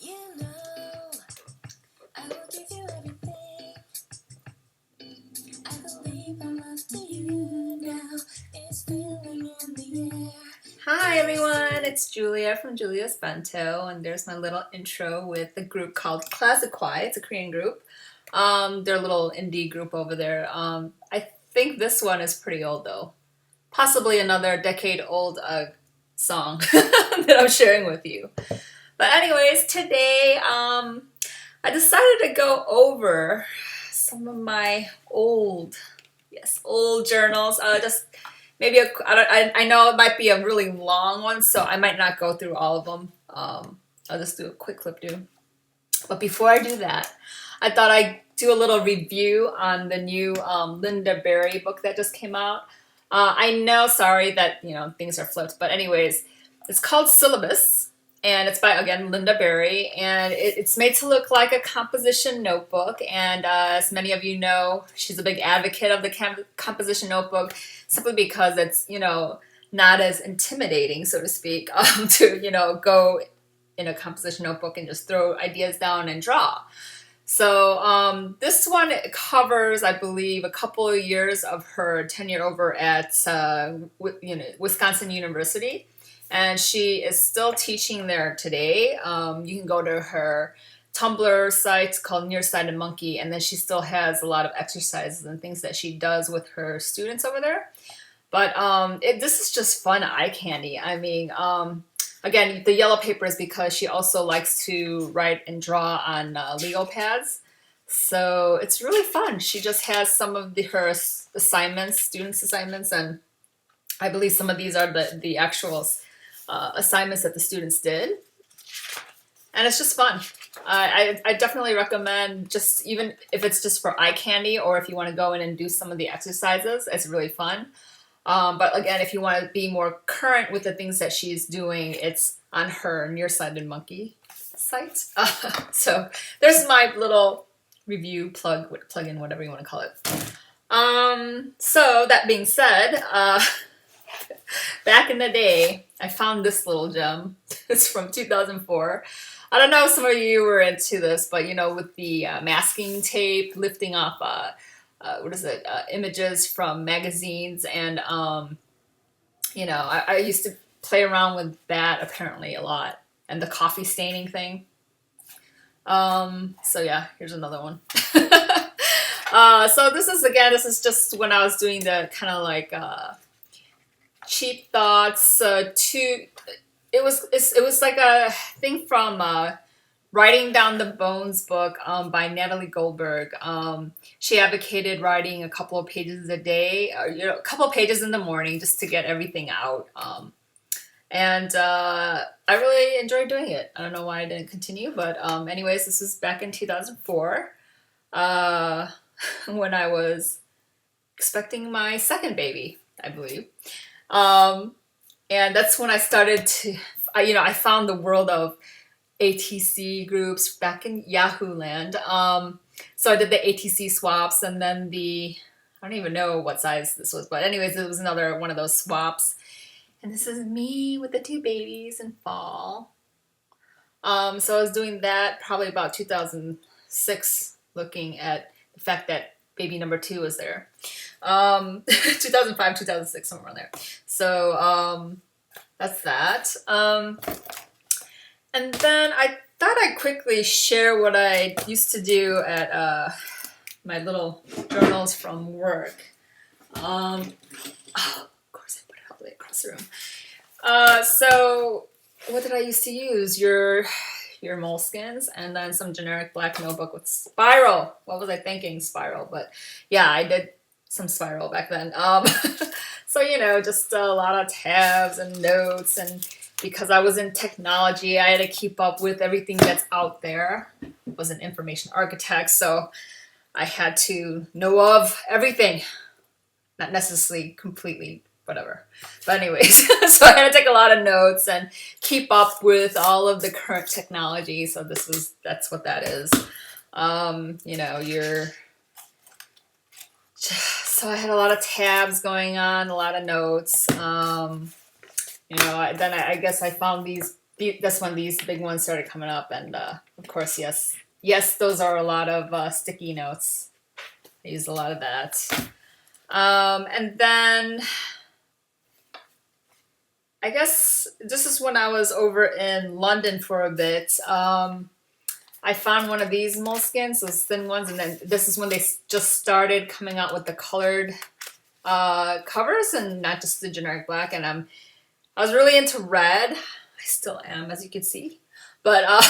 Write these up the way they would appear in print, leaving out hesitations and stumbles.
You know, I will give you everything. I believe I'm after you now. It's feeling in the air. Hi everyone, it's Julia from Julia's Bento, and there's my little intro with a group called Classiquai. It's a Korean group. They're a little indie group over there. I think this one is pretty old though. Possibly another decade old song that I'm sharing with you. But anyways, today I decided to go over some of my old journals. Just maybe I know it might be a really long one, so I might not go through all of them. I'll just do a quick clip do. But before I do that, I thought I'd do a little review on the new Linda Berry book that just came out. I know, sorry that things are flipped, but anyways, it's called Syllabus, and it's by again Linda Berry, and it's made to look like a composition notebook. And as many of you know, she's a big advocate of the composition notebook, simply because it's not as intimidating, so to speak, to go in a composition notebook and just throw ideas down and draw. So this one covers, I believe, a couple of years of her tenure over at Wisconsin University, and she is still teaching there today. You can go to her Tumblr site called Nearsighted Monkey, and then she still has a lot of exercises and things that she does with her students over there. But this is just fun eye candy. I mean, again, the yellow paper is because she also likes to write and draw on Lego pads. So it's really fun. She just has some of her assignments, students' assignments, and I believe some of these are the actual assignments that the students did. And it's just fun. I definitely recommend, just even if it's just for eye candy or if you want to go in and do some of the exercises, it's really fun. But again, if you want to be more current with the things that she's doing, it's on her Nearsighted Monkey site. So there's my little review plug-in, whatever you want to call it. So that being said, back in the day, I found this little gem. It's from 2004. I don't know if some of you were into this, but with the masking tape, lifting off images from magazines, and I used to play around with that apparently a lot, and the coffee staining thing. So yeah, here's another one. So this is just when I was doing the kind of like cheap thoughts. It was like a thing from Writing Down the Bones book by Natalie Goldberg. She advocated writing a couple of pages a day, or a couple of pages in the morning, just to get everything out. And I really enjoyed doing it. I don't know why I didn't continue, but anyways, this was back in 2004 when I was expecting my second baby, I believe. And that's when I started to, I found the world of ATC groups back in Yahoo land. So I did the ATC swaps, and then I don't even know what size this was, but anyways, it was another one of those swaps. And this is me with the two babies in fall. So I was doing that probably about 2006, looking at the fact that baby number 2 was there. 2005, 2006, somewhere around there. So that's that. And then I thought I'd quickly share what I used to do at my little journals from work. Of course, I put it all the way across the room. So what did I used to use? Your Moleskines, and then some generic black notebook with spiral. What was I thinking? Spiral. But yeah, I did some spiral back then. So just a lot of tabs and notes, and because I was in technology, I had to keep up with everything that's out there. I was an information architect, so I had to know of everything. Not necessarily completely, whatever. But anyways, so I had to take a lot of notes and keep up with all of the current technology. So that's what that is. So I had a lot of tabs going on, a lot of notes. Then I guess I found these that's when these big ones started coming up, and of course, yes, those are a lot of sticky notes. I use a lot of that. And then I guess this is when I was over in London for a bit. I found one of these moleskins, those thin ones, and then this is when they just started coming out with the colored covers and not just the generic black. And I was really into red. I still am, as you can see. But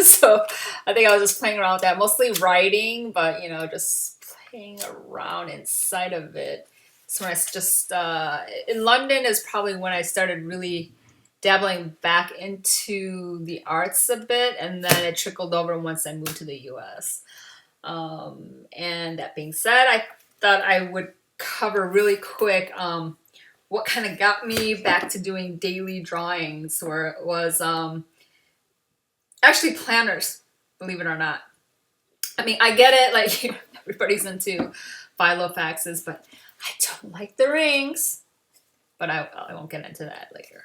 so I think I was just playing around with that, mostly writing, but just playing around inside of it. So when I just in London is probably when I started really dabbling back into the arts a bit, and then it trickled over once I moved to the U.S. And that being said, I thought I would cover really quick what kind of got me back to doing daily drawings, where it was actually planners, believe it or not. I mean, I get it, like everybody's into Filofaxes, but I don't like the rings. But I won't get into that later.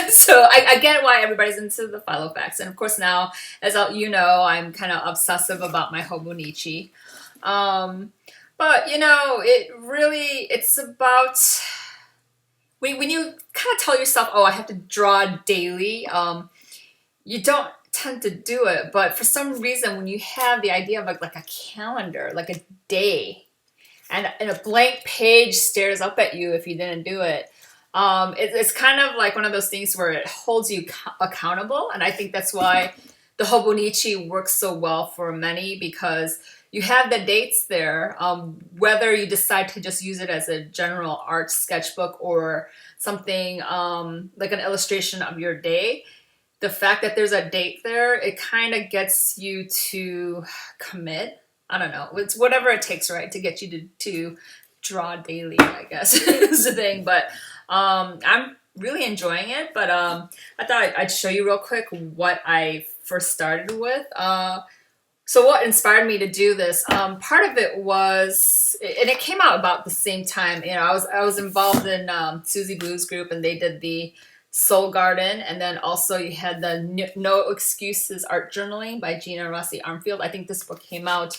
So I get why everybody's into the Filofax. And of course now, as I'm kind of obsessive about my Hobonichi. But it's about, when you kind of tell yourself, oh, I have to draw daily, you don't tend to do it. But for some reason, when you have the idea of like a calendar, like a day, and a blank page stares up at you if you didn't do it, it's kind of like one of those things where it holds you accountable. And I think that's why the Hobonichi works so well for many, because you have the dates there, whether you decide to just use it as a general art sketchbook or something like an illustration of your day. The fact that there's a date there, it kind of gets you to commit. I don't know. It's whatever it takes, right, to get you to draw daily, I guess, is the thing. But I'm really enjoying it. But I thought I'd show you real quick what I first started with. So what inspired me to do this? Part of it was, and it came out about the same time. I was involved in Susie Blue's group, and they did the Soul Garden, and then also you had the No Excuses Art Journaling by Gina Rossi Armfield. I think this book came out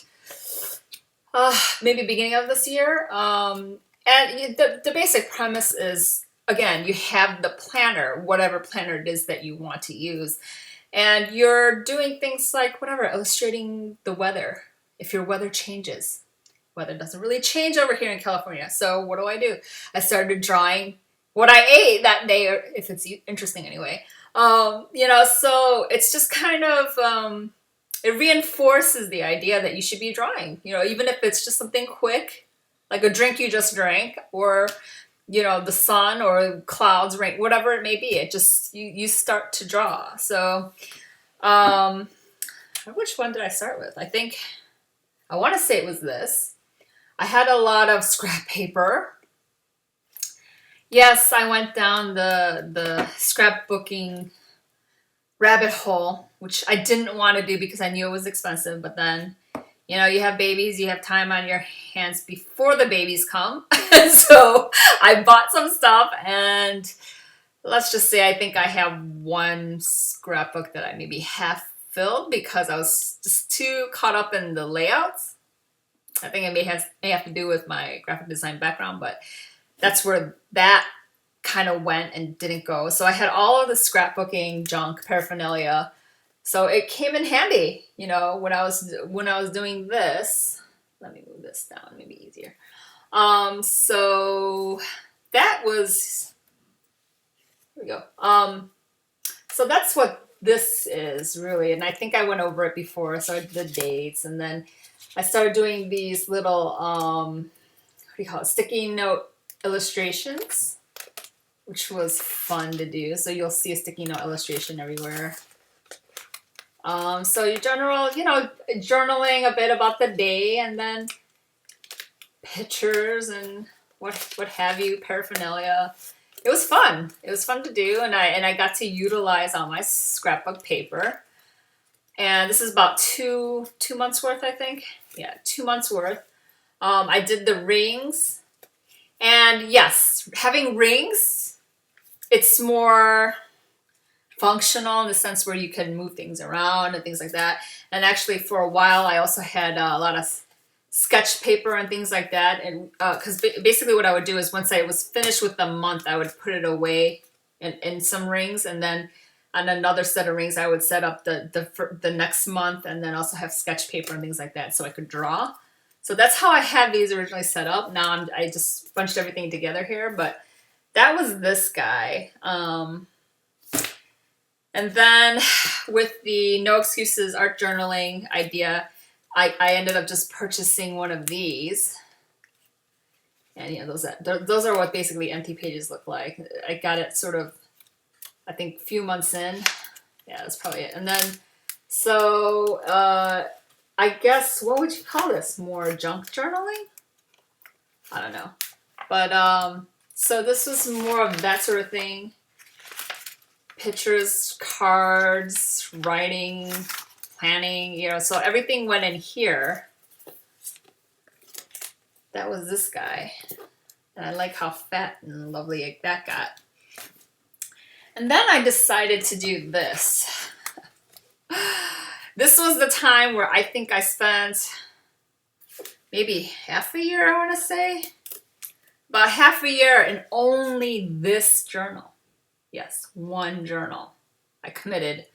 maybe beginning of this year. And the basic premise is, again, you have the planner, whatever planner it is that you want to use. And you're doing things like, whatever, illustrating the weather. If your weather changes. Weather doesn't really change over here in California. So what do? I started drawing what I ate that day, or if it's interesting anyway. So it's just kind of, it reinforces the idea that you should be drawing, even if it's just something quick, like a drink you just drank, or, the sun or clouds, rain, whatever it may be. It just, you start to draw. So, which one did I start with? I want to say it was this. I had a lot of scrap paper. Yes, I went down the scrapbooking rabbit hole, which I didn't want to do because I knew it was expensive. But then, you have babies, you have time on your hands before the babies come. So I bought some stuff, and let's just say I think I have one scrapbook that I maybe half filled because I was just too caught up in the layouts. I think it may have to do with my graphic design background, but that's where that kind of went and didn't go. So I had all of the scrapbooking junk paraphernalia. So it came in handy, when I was doing this. Let me move this down, maybe easier. So that was, here we go. So that's what this is really. And I think I went over it before. So I did the dates, and then I started doing these little, what do you call it? Sticky note illustrations, which was fun to do. So you'll see a sticky note illustration everywhere. So your general, journaling a bit about the day, and then pictures and what have you, paraphernalia. It was fun. It was fun to do, and I got to utilize all my scrapbook paper. And this is about two months worth, I think. Yeah, 2 months worth. I did the rings, and yes, having rings, it's more functional in the sense where you can move things around and things like that. And actually, for a while, I also had a lot of sketch paper and things like that. And because basically, what I would do is once I was finished with the month, I would put it away in some rings, and then on another set of rings, I would set up the next month, and then also have sketch paper and things like that, so I could draw. So that's how I had these originally set up. Now I just bunched everything together here, but that was this guy. And then with the No Excuses art journaling idea, I ended up just purchasing one of these. And you know, those are what basically empty pages look like. I got it sort of, I think, a few months in. Yeah, that's probably it. And then, so I guess, what would you call this? More junk journaling? I don't know. But so this was more of that sort of thing. Pictures, cards, writing, planning, you know, so everything went in here. That was this guy. And I like how fat and lovely that got. And then I decided to do this. This was the time where I think I spent maybe half a year, I want to say. About half a year in only this journal. Yes, one journal. I committed.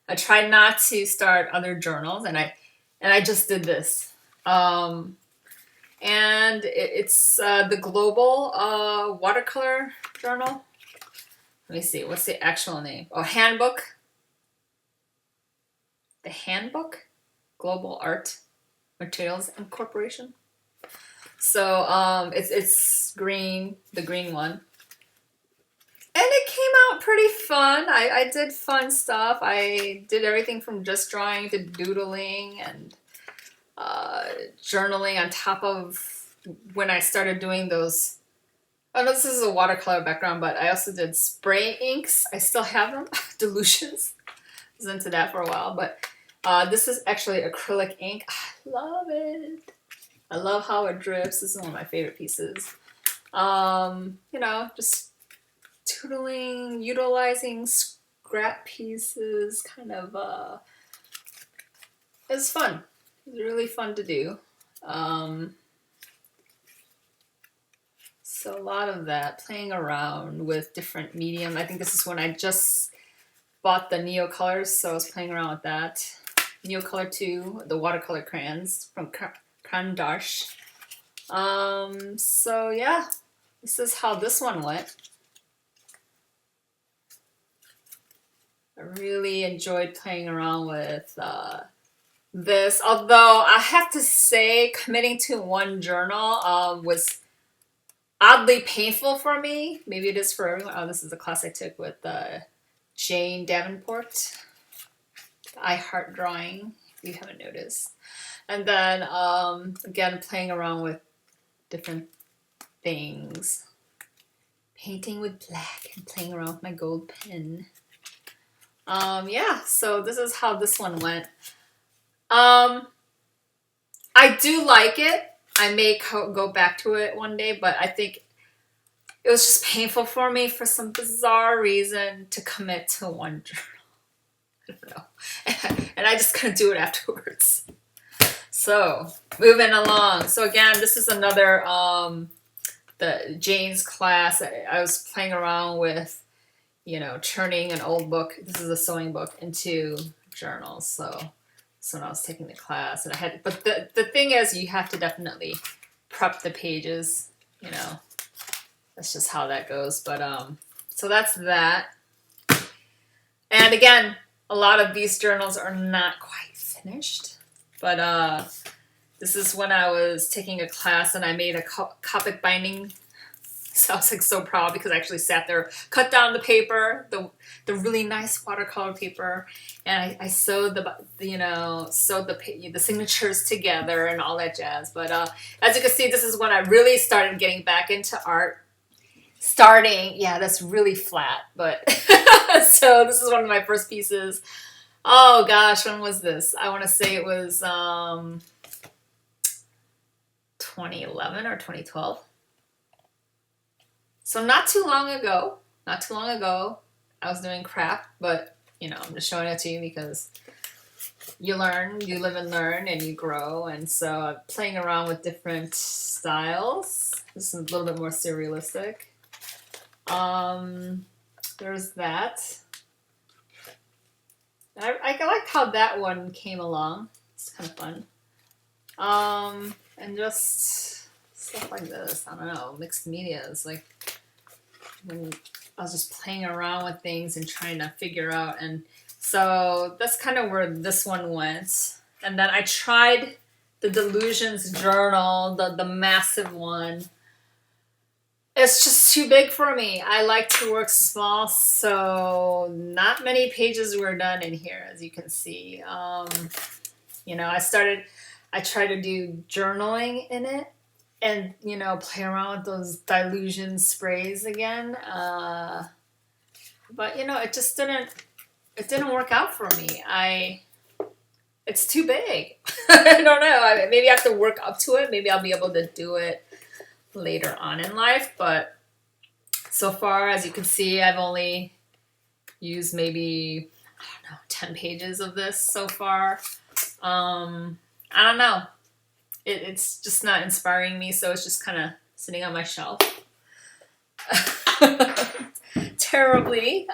I tried not to start other journals, and I just did this. And it's the Global Watercolor Journal. Let me see, what's the actual name? Oh, Handbook. The Handbook? Global Art Materials Incorporation. So it's green, the green one. And it came out pretty fun. I did fun stuff. I did everything from just drawing to doodling and journaling on top of when I started doing those. Oh no, this is a watercolor background, but I also did spray inks. I still have them. Dilutions. I was into that for a while, but this is actually acrylic ink. I love it. I love how it drips. This is one of my favorite pieces. You know, just doodling, utilizing scrap pieces, kind of, it's fun. It's really fun to do. So a lot of that, playing around with different medium. I think this is when I just bought the Neocolors, so I was playing around with that. Neocolor 2, the watercolor crayons from Caran d'Ache. So yeah, this is how this one went. I really enjoyed playing around with this, although I have to say committing to one journal was oddly painful for me. Maybe it is for everyone. Oh, this is a class I took with Jane Davenport. I Heart Drawing, if you haven't noticed. And then, again, playing around with different things. Painting with black and playing around with my gold pen. Yeah, so this is how this one went. I do like it. I may go back to it one day, but I think it was just painful for me for some bizarre reason to commit to one journal. I don't know. And I just couldn't do it afterwards. So, moving along. So again, this is another, the Jane's class. I was playing around with, you know, turning an old book. This is a sewing book into journals. So when I was taking the class, and I had, but the thing is, you have to definitely prep the pages, you know. That's just how that goes. But so that's that. And again, a lot of these journals are not quite finished, but this is when I was taking a class and I made a Copic binding. So I was like so proud because I actually sat there, cut down the paper, the really nice watercolor paper, and I sewed the signatures together and all that jazz. But as you can see, this is when I really started getting back into art. Yeah, that's really flat, but so this is one of my first pieces. Oh gosh, when was this? I want to say it was 2011 or 2012. So not too long ago, I was doing craft, but you know, I'm just showing it to you because you learn, you live and learn, and you grow. And so I'm playing around with different styles. This is a little bit more surrealistic. There's that. I liked how that one came along. It's kind of fun. And just stuff like this. I don't know, mixed media is like when I was just playing around with things and trying to figure out. And so that's kind of where this one went. And then I tried the Delusions journal, the massive one. It's just too big for me. I like to work small, so not many pages were done in here, as you can see. You know, I tried to do journaling in it and, you know, play around with those Delusion sprays again. But, you know, it didn't work out for me. It's too big. I don't know. Maybe I have to work up to it. Maybe I'll be able to do it later on in life, but so far, as you can see, I've only used maybe, I don't know, 10 pages of this so far. I don't know. It's just not inspiring me, so it's just kind of sitting on my shelf. Terribly.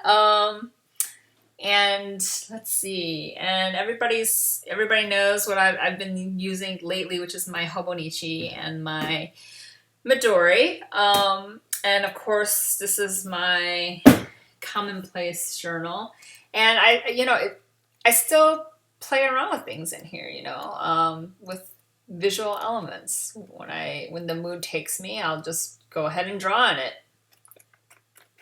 And let's see. And everybody knows what I've been using lately, which is my Hobonichi and my Midori. And of course, this is my commonplace journal. And I still play around with things in here, you know, with visual elements. When the mood takes me, I'll just go ahead and draw on it.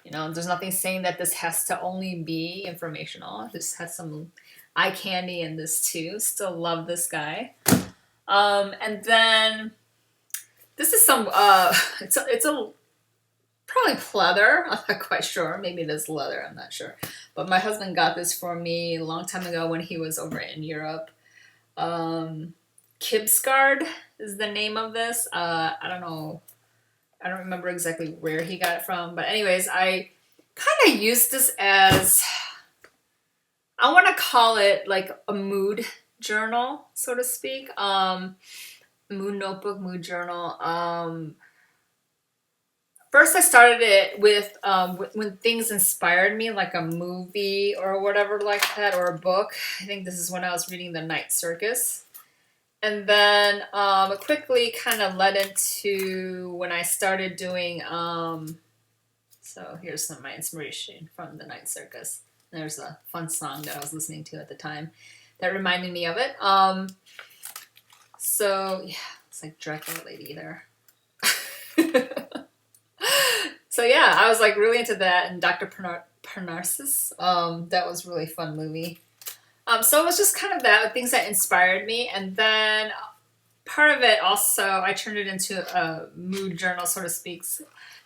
You know, there's nothing saying that this has to only be informational. This has some eye candy in this too. Still love this guy. And then this is some, it's a probably pleather. I'm not quite sure. Maybe it is leather. I'm not sure. But my husband got this for me a long time ago when he was over in Europe. Kibsgaard is the name of this. I don't know. I don't remember exactly where he got it from. But anyways, I kind of used this as, I want to call it like a mood journal, so to speak. Mood notebook, mood journal. First I started it with when things inspired me, like a movie or whatever like that, or a book. I think this is when I was reading The Night Circus. And then it quickly kind of led into when I started doing, so here's some of my inspiration from The Night Circus. There's a fun song that I was listening to at the time that reminded me of it. So yeah, it's like Dracula lady there. So yeah, I was like really into that, and Dr. Parnassus. That was a really fun movie. So it was just kind of that, things that inspired me. And then part of it also, I turned it into a mood journal, so to speak.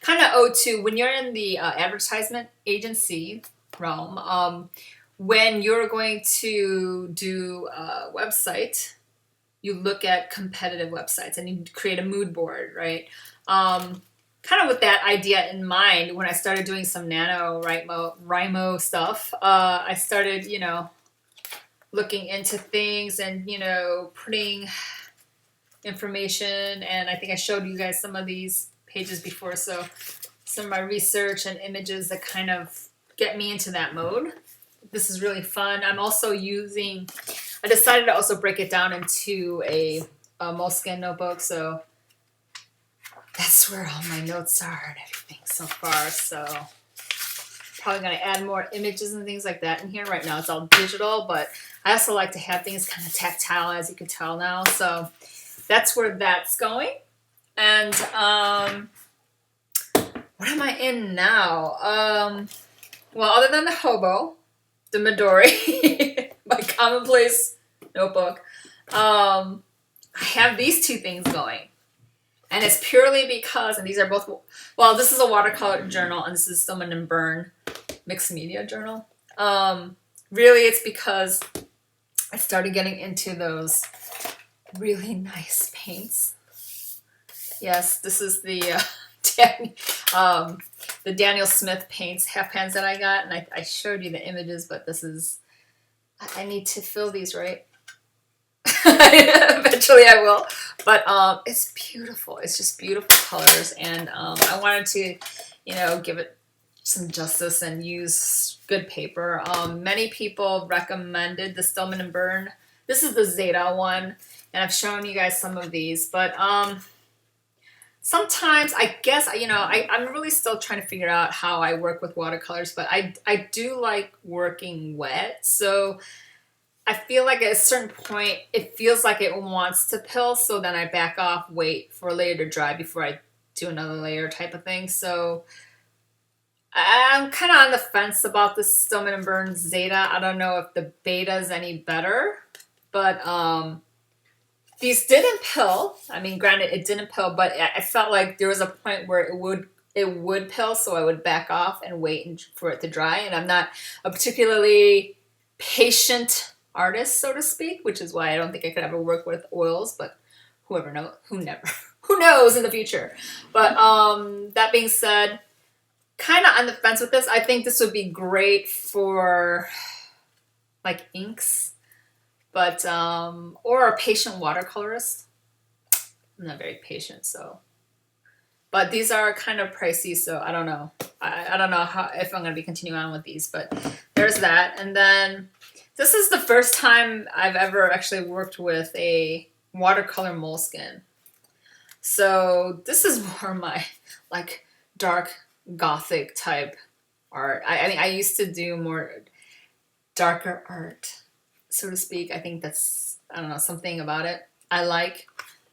Kind of ode to when you're in the advertisement agency realm, when you're going to do a website, you look at competitive websites and you create a mood board, right? Kind of with that idea in mind, when I started doing some NaNoWriMo stuff, I started, you know, looking into things and, you know, putting information. And I think I showed you guys some of these pages before. So some of my research and images that kind of get me into that mode. This is really fun. I'm also using, I decided to also break it down into a Moleskine notebook. So that's where all my notes are and everything so far. So probably going to add more images and things like that in here. Right now it's all digital, but I also like to have things kind of tactile, as you can tell now. So that's where that's going. And what am I in now? Well, other than the Hobo, the Midori, my commonplace notebook, I have these two things going. And it's purely because, and these are both, well, this is a watercolor journal, and this is Stillman and Byrne mixed media journal. Really, it's because I started getting into those really nice paints. Yes, this is the the Daniel Smith paints half pans that I got, and I showed you the images, but this is, I need to fill these, right? Eventually I will, but it's beautiful. It's just beautiful colors, and I wanted to, you know, give it some justice and use good paper. Many people recommended the Stillman and Burn. This is the Zeta one, and I've shown you guys some of these, but sometimes I guess, you know, I'm really still trying to figure out how I work with watercolors, but I do like working wet, so I feel like at a certain point it feels like it wants to pill, so then I back off, wait for a layer to dry before I do another layer type of thing. So I'm kind of on the fence about the Stillman and Burn Zeta. I don't know if the Beta is any better, but these didn't pill. I mean, granted, it didn't pill, but I felt like there was a point where it would pill, so I would back off and wait for it to dry. And I'm not a particularly patient artist, so to speak, which is why I don't think I could ever work with oils, but who knows in the future. But that being said, kind of on the fence with this. I think this would be great for like inks, but or a patient watercolorist. I'm not very patient, so. But these are kind of pricey, so I don't know. I don't know if I'm going to be continuing on with these, but there's that. And then this is the first time I've ever actually worked with a watercolor moleskin. So this is more my like dark gothic type art. I mean, I used to do more darker art, so to speak. I think that's, I don't know, something about it I like.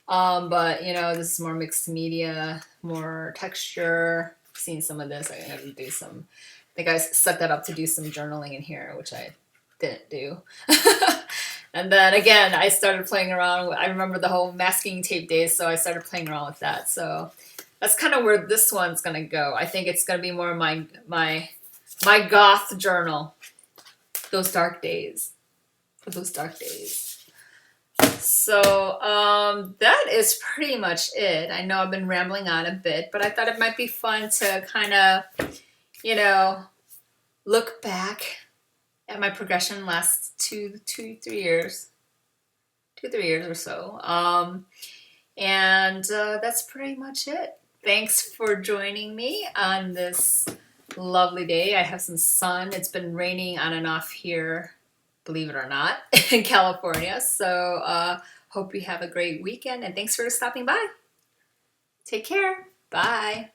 But you know, this is more mixed media, more texture. I've seen some of this. I'm gonna do some, I think I set that up to do some journaling in here, which I didn't do. And then again, I started playing around. I remember the whole masking tape days, so I started playing around with that. So that's kind of where this one's gonna go. I think it's gonna be more my goth journal. Those dark days. Those dark days. So that is pretty much it. I know I've been rambling on a bit, but I thought it might be fun to kind of, you know, look back at my progression last 2-3 years. 2-3 years or so. And that's pretty much it. Thanks for joining me on this lovely day. I have some sun. It's been raining on and off here, believe it or not, in California. So hope you have a great weekend, and thanks for stopping by. Take care. Bye.